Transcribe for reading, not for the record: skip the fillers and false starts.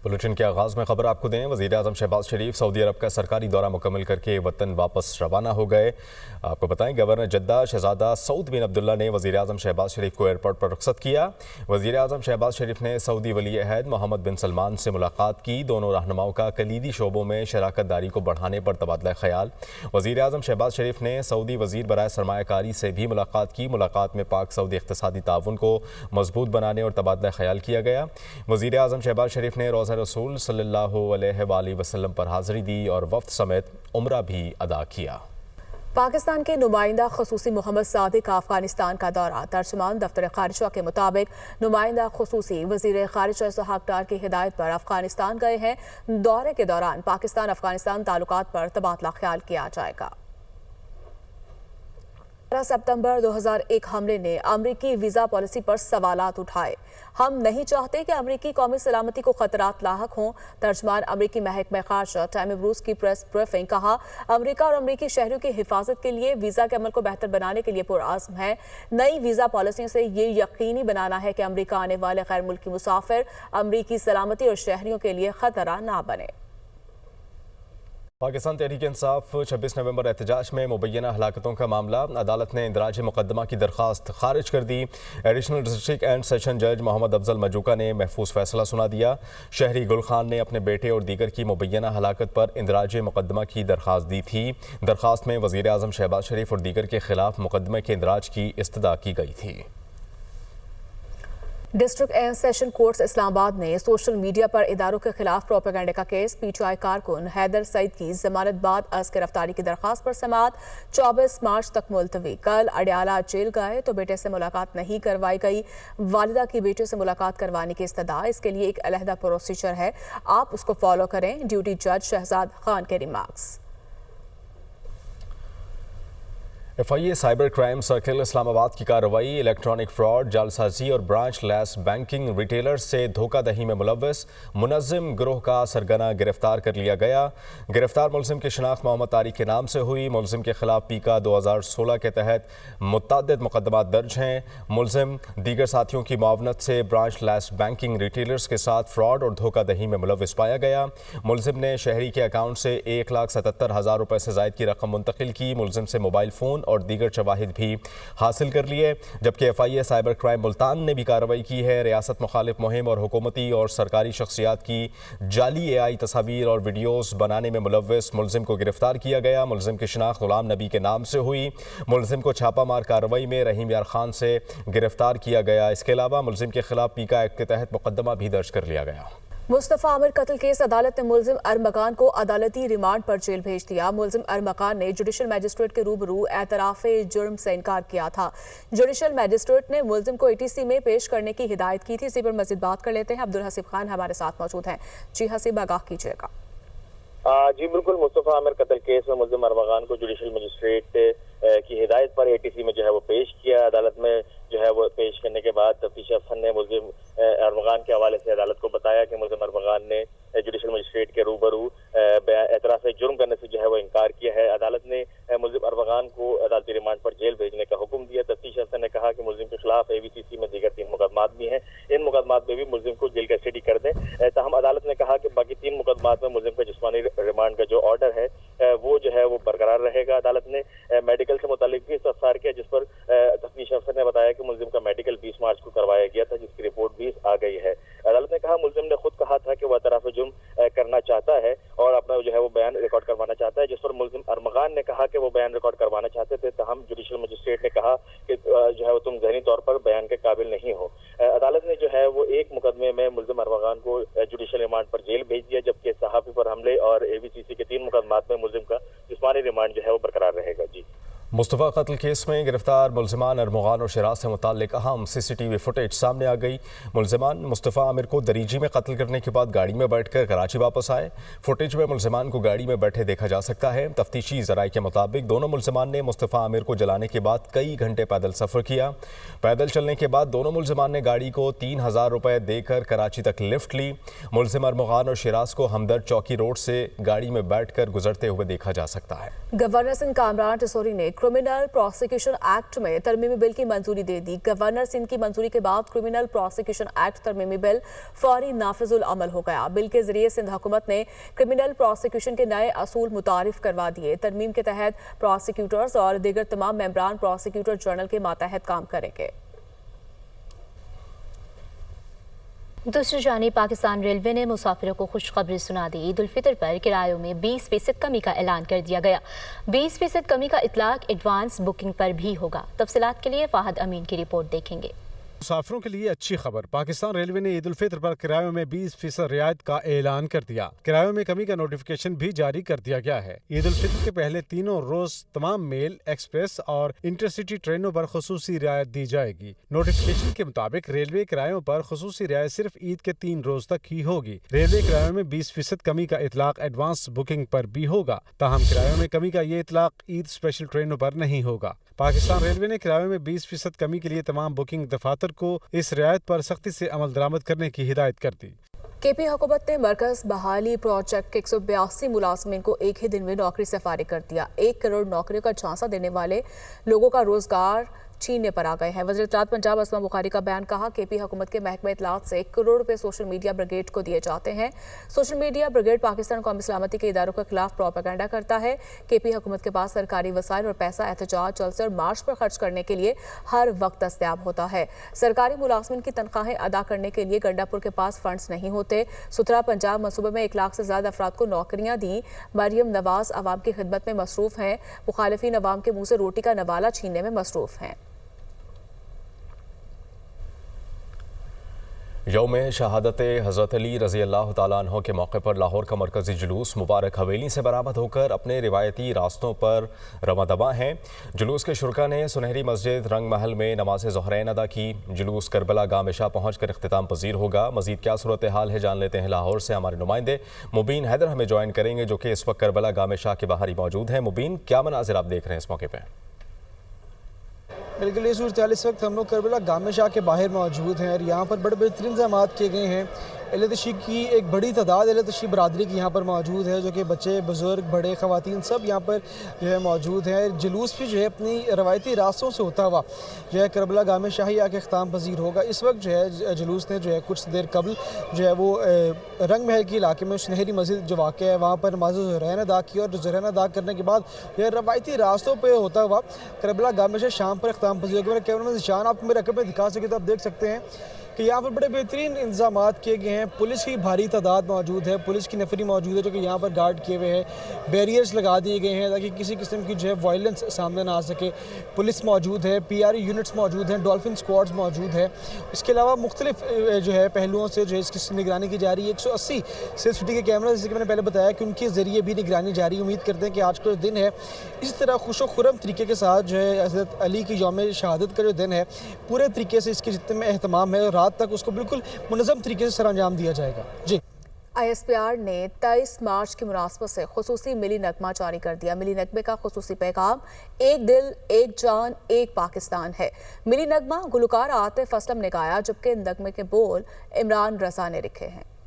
Bulletin के आगाज़ में खबर आपको दें। वज़ीर आज़म शहबाज शरीफ सऊदी अरब का सरकारी दौरा मुकम्मल करके वतन वापस रवाना हो गए। आपको बताएं, गवर्नर जद्दा शहजादा सऊद बिन अब्दुल्ला ने वज़ीर आज़म शहबाज शरीफ को एयरपोर्ट पर रुखसत किया। वज़ीर आज़म शहबाज शरीफ ने सऊदी वली अहद मोहम्मद बिन सलमान से मुलाकात की। दोनों रहनुमाओं का कलीदी शोबों में शराकत दारी को बढ़ाने पर तबादला ख्याल। वज़ीर आज़म शहबाज शरीफ ने सऊदी वज़ीर बराए सरमायाकारी से भी मुलाकात की। मुलाकात में पाक सऊदी इक़्तिसादी ताउन को मजबूत बनाने और तबादला ख्याल किया गया। वज़ीर आज़म शहबाज शरीफ ने रोज़ा रसूल सल्लल्लाहु अलैहि वसल्लम पर हाज़िरी दी और वफ़द समेत उम्रा भी अदा किया। पाकिस्तान के नुमाइंदा खसूसी मोहम्मद सादिक का अफगानिस्तान का दौरा। तर्जुमान दफ्तर खारिजा के मुताबिक नुमाइंदा खसूसी वज़ीर खारिजा इसहाक डार की हिदायत पर अफगानिस्तान गए हैं। दौरे के दौरान पाकिस्तान अफगानिस्तान ताल्लुकात पर तबादला ख्याल किया जाएगा। 12 सितंबर 2001 हमले ने अमरीकी वीज़ा पॉलिसी पर सवालात उठाए। हम नहीं चाहते कि अमरीकी कौमी सलामती को खतरात लाहक हों। तर्जमान अमरीकी महकमा खारजा टाइम ऑफ रूस की प्रेस ब्रीफिंग। कहा, अमरीका और अमरीकी शहरियों की हिफाजत के लिए वीज़ा के अमल को बेहतर बनाने के लिए पुरआज़्म है। नई वीज़ा पॉलिसी से ये यकीनी बनाना है कि अमरीका आने वाले गैर मुल्की मुसाफिर अमरीकी सलामती और शहरियों के लिए खतरा ना बने। पाकिस्तान तहरीक इंसाफ 26 नवंबर एहतजाज में मुबैना हलाकतों का मामला। अदालत ने इंदराज मुकदमा की दरख्वास्त खारिज कर दी। एडिशनल डिस्ट्रिक्ट एंड सेशन जज मोहम्मद अफजल मजूका ने महफूज फैसला सुना दिया। शहरी गुल खान ने अपने बेटे और दीगर की मुबैना हलाकत पर इंदराज मुकदमा की दरख्वास्त दी थी। दरख्वास्त में वज़ीर आज़म शहबाज शरीफ और दीगर के खिलाफ मुकदमे के इंदराज की इस्तदा की गई थी। District and session courts Islamabad ने सोशल मीडिया पर इदारों के खिलाफ प्रोपेगेंडा का केस। पीटीआई कारकुन हैदर सईद की जमानत बाद अज गिरफ्तारी की दरख्वास्त पर समाअत 24 मार्च तक मुलतवी। कल अडियाला जेल गए तो बेटे से मुलाकात नहीं करवाई गई। वालिदा की बेटे से मुलाकात करवाने की इस्तदा। इसके लिए एक अलहदा प्रोसीजर है, आप उसको फॉलो करें। ड्यूटी जज शहजाद खान के remarks. FIA cyber crime circle Islamabad की कार्रवाई। इलेक्ट्रॉनिक फ्रॉड, जालसाजी और ब्रांच लेस बैंकिंग रिटेलर्स से धोखाधही में मुलव्वस मुनज़्ज़म गिरोह का सरगना गिरफ्तार कर लिया गया। गिरफ्तार मुलजिम की शिनाख्त मोहम्मद तारिक के नाम से हुई। मुलजिम के खिलाफ पीका 2016 के तहत मुतअद्दिद मुकदमात दर्ज हैं। मुलजिम दीगर साथियों की मुआवनत से ब्रांच लेस बैंकिंग रिटेलर्स के साथ फ्रॉड और धोखाधही में मुलव्वस पाया गया। मुलजिम ने शहरी के अकाउंट से 1,77,000 रुपये से ज़ायद की रकम मुंतकिल की। मुलजिम से मोबाइल फ़ोन और दीगर शवाहिद भी हासिल कर लिए। जबकि FIA साइबर क्राइम मुल्तान ने भी कार्रवाई की है। रियासत मुखालिफ मुहिम और हुकूमती और सरकारी शख्सियात की जाली AI तस्वीर और वीडियोस बनाने में मुलव्वस मुलजिम को गिरफ्तार किया गया। मुलजिम की शिनाख्त गुलाम नबी के नाम से हुई। मुलजिम को छापामार कार्रवाई में रहीम यार खान से गिरफ्तार किया गया। इसके अलावा मुलजिम के खिलाफ पीका एक्ट के तहत मुकदमा भी दर्ज कर लिया गया। मुस्तफ़ा आमिर कत्ल केस। अदालत ने मुलजिम अरमकान को अदालती रिमांड पर जेल भेज दिया। मुलजिम अरमकान ने जुडिशल मजिस्ट्रेट के रूबरू एतराफ़ जुर्म से इनकार किया था। जुडिशल मजिस्ट्रेट ने मुलजिम को ATC में पेश करने की हिदायत की थी। इसी पर मज़ीद बात कर लेते हैं। अब्दुल हसीब खान हमारे साथ मौजूद हैं। जी हसीब, आगाह कीजिएगा। जी बिल्कुल, मुस्तफ़ा आमिर कत्ल केस में मुलजिम अरमकान को जुडिशल मजिस्ट्रेट की हिदायत पर ATC में जो है वो पेश किया। अदालत में जो है वो पेश करने के बाद तफ्तीश अफसर ने मुलजिम अरमकान के हवाले से अदालत को बताया कि मुलजिम अरमकान ने जुडिशल मजिस्ट्रेट के रूबरू एतराफ़ जुर्म करने से जो है वो इनकार किया है। अदालत ने मुलजिम अरमकान को अदालती रिमांड पर जेल भेजने का हुक्म दिया। तफ्तीश अफसर ने कहा कि मुलजिम के खिलाफ AVCC में दीगर 3 मुकदमात भी हैं। इन मुकदमात में भी मुलजिम को जेल कस्टडी कर दें। ताहम अदालत ने कहा कि बाकी 3 मुकदमात में मुलजिम का जिस्मानी रिमांड का जो ऑर्डर है वो जो है वो बरकरार रहेगा। अदालत ने मेडिकल से मुतालिक भी इस्तफसार किया, जिस पर तफ्तीश अफसर ने बताया कि मुलजिम का मेडिकल 20 मार्च को करवाया गया था, जिसकी रिपोर्ट 20 आ गई है। अदालत ने कहा मुलजिम ने खुद कहा था कि वह एतराफ़ जुर्म करना चाहता है और अपना जो है वो बयान रिकॉर्ड करवाना चाहता है, जिस पर मुलजिम अरमकान ने कहा कि वो बयान रिकॉर्ड करवाना चाहते थे। तहम जुडिशल मजिस्ट्रेट ने कहा कि जो है वो तुम ज़हनी तौर पर बयान के काबिल नहीं हो। अदालत ने जो है वो एक मुकदमे में मुलजिम अरमकान को जुडिशल रिमांड पर जेल भेज दिया, जबकि सहाफ़ी पर हमले और AVCC के 3 मुकदमात में मुलजिम का जिस्मानी रिमांड जो है वो बरकरार रहेगा। जी, मुस्तफ़ा कत्ल केस में गिरफ्तार मुलजिमान अरमगान और शिराज से मुताल्लिक अहम CCTV फुटेज सामने आ गई। मुलजिमान मुस्तफ़ा आमिर को दरीजी में कत्ल करने के बाद गाड़ी में बैठकर कराची वापस आए। फुटेज में मुलजिमान को गाड़ी में बैठे देखा जा सकता है। तफ्तीशी ज़राए के मुताबिक दोनों मुलजिमान ने मुस्तफ़ा आमिर को जलाने के बाद कई घंटे पैदल सफ़र किया। पैदल चलने के बाद दोनों मुलजिमान ने गाड़ी को 3,000 रुपये देकर कराची तक लिफ्ट ली। मुलजिम अरमगान और शिराज को हमदर्द चौकी रोड से गाड़ी में बैठ कर गुजरते हुए देखा जा सकता है। गवर्नर सिंह कामरान टिसोरी ने क्रिमिनल प्रोसिक्यूशन एक्ट में तरमीमी बिल की मंजूरी दे दी। गवर्नर सिंध की मंजूरी के बाद क्रिमिनल प्रोसिक्यूशन एक्ट तरमीमी बिल फौरी नाफिजुल अमल हो गया। बिल के जरिए सिंध हुकूमत ने क्रिमिनल प्रोसिक्यूशन के नए असूल मुतारिफ करवा दिए। तरमीम के तहत प्रोसिक्यूटर्स और दीगर तमाम मेंबरान प्रोसिक्यूटर जनरल के मातहत काम करेंगे। दूसरी जानिब पाकिस्तान रेलवे ने मुसाफिरों को खुशखबरी सुना दी। ईद उल फितर पर किरायों में 20% कमी का ऐलान कर दिया गया। 20% कमी का इतलाक एडवांस बुकिंग पर भी होगा। तफसीलात के लिए फाहद अमीन की रिपोर्ट देखेंगे। मुसाफिरों के लिए अच्छी खबर, पाकिस्तान रेलवे ने ईद उल फितर पर किरायों में 20% रियायत का ऐलान कर दिया। किरायों में कमी का नोटिफिकेशन भी जारी कर दिया गया है। ईद उल फितर के पहले तीनों रोज तमाम मेल, एक्सप्रेस और इंटरसिटी ट्रेनों पर खुसूसी रियायत दी जाएगी। नोटिफिकेशन के मुताबिक रेलवे किरायों पर खुसूसी रियायत सिर्फ ईद के 3 रोज तक ही होगी। रेलवे किरायों में 20% कमी का इतलाक एडवांस बुकिंग पर भी होगा। ताहम किरायों में कमी का ये इतलाक ईद स्पेशल ट्रेनों पर नहीं होगा। पाकिस्तान रेलवे ने किरायों में 20% कमी के लिए तमाम बुकिंग दफातर को इस रियायत पर सख्ती से अमल दरामद करने की हिदायत कर दी। केपी हुकूमत ने मरकज बहाली प्रोजेक्ट के 182 मुलाजमीन को एक ही दिन में नौकरी से फारिग कर दिया। 1 करोड़ नौकरियों का झांसा देने वाले लोगों का रोजगार छीनने पर आ गए हैं। वज़ीर इत्तलात पंजाब असमा बुखारी का बयान, कहा केपी हुकूमत के महकमे इत्तलात से 1 करोड़ रुपए सोशल मीडिया ब्रिगेड को दिए जाते हैं। सोशल मीडिया ब्रिगेड पाकिस्तान कौमी सलामती के इदारों के खिलाफ प्रोपेगेंडा करता है। केपी हुकूमत के पास सरकारी वसाइल और पैसा एहतजाज, जलसे और मार्च पर खर्च करने के लिए हर वक्त दस्तयाब होता है। सरकारी मुलाजमिन की तनख्वाहें अदा करने के लिए गंडापुर के पास फंड्स नहीं होते। सुथरा पंजाब मनसूबे में 1 लाख से ज्यादा अफराद को नौकरियां दी। मरियम नवाज आवाम की खिदमत में मसरूफ हैं। मुखालिफिन अवाम के मुंह से रोटी का नवाला छीनने में मसरूफ हैं। यौम शहादत हज़रत अली रज़ी अल्लाह तआला अन्हु के मौके पर लाहौर का मरकज़ी जुलूस मुबारक हवेली से बरामद होकर अपने रिवायती रास्तों पर रवादवा हैं। जुलूस के शुरका ने सुनहरी मस्जिद रंग महल में नमाज ज़ोहरैन अदा की। जुलूस करबला गाह में शाह पहुँच कर इख्तिताम पजीर होगा। मज़ीद क्या सूरत हाल है जान लेते हैं लाहौर से हमारे नुमाइंदे मुबीन हैदर हमें ज्वाइन करेंगे, जो कि इस वक्त करबला गाह में शाह के बाहर ही मौजूद हैं। मुबीन, क्या मनाज़िर आप देख रहे हैं इस मौके पर? बिल्कुल, ये सूरत इस वक्त हम लोग करबला गाह शाह के बाहर मौजूद हैं और यहाँ पर बड़े बेहतरीन इंतजाम किए गए हैं। अहले तशरीक़ की एक बड़ी तादाद अहले तशरीक़ बरादरी की यहाँ पर मौजूद है, जो कि बच्चे, बुज़ुर्ग, बड़े, ख़वातीन सब यहाँ पर जो है मौजूद हैं। जुलूस भी जो है अपनी रवायती रास्तों से होता हुआ जो है करबला गाह में शाही आके इख्तिताम पजीर होगा। इस वक्त जो है जुलूस ने जो है कुछ देर कबल जो है वो रंग महल के इलाके में सुनहरी मस्जिद जो वाक़ है वहाँ पर नमाज़ ज़ोहरैन अदा की और ज़ोहरैन अदा करने के बाद जो है रवायती रास्तों पर होता हुआ करबला गाह में शाम पर इख्तिताम पजीर होगा। मेरे कैमरा में निशान आपको मेरे रकम में दिखा सके तो आप देख सकते हैं कि यहाँ पर बड़े बेहतरीन इंतजाम किए गए हैं। पुलिस की भारी तादाद मौजूद है, पुलिस की नफरी मौजूद है जो कि यहाँ पर गार्ड किए हुए हैं। बैरियर्स लगा दिए गए हैं ताकि किसी किस्म की जो है वायलेंस सामने ना आ सके। पुलिस मौजूद है, PRE यूनिट्स मौजूद हैं, डॉल्फिन स्क्वाड्स मौजूद है। इसके अलावा मुख्तलिफ जो है पहलुओं से जो है इसकी निगरानी की जा रही है। 180 सिटी के कैमरा, जैसे कि मैंने पहले बताया कि उनके ज़रिए भी निगरानी जारी। उम्मीद करते हैं कि आज का जो दिन है इस तरह खुशो खुरम तरीके के साथ जो है हज़रत अली की यौम शहादत का जो दिन है पूरे तरीके से इसके जितने में अहतमाम है रात तक उसको बिल्कुल मुनज़्ज़म तरीके से सरअंजाम दिया जाएगा। जी, ISPR ने 23 मार्च की मुनासबत से खुसूसी मिली नगमा जारी कर दिया। मिली नगमे का खुसूसी पैगाम एक दिल, एक जान, एक पाकिस्तान है। मिली नगमा गुलकार आतिफ असलम ने गाया, जबकि नगमे के बोल इमरान रज़ा ने लिखे हैं।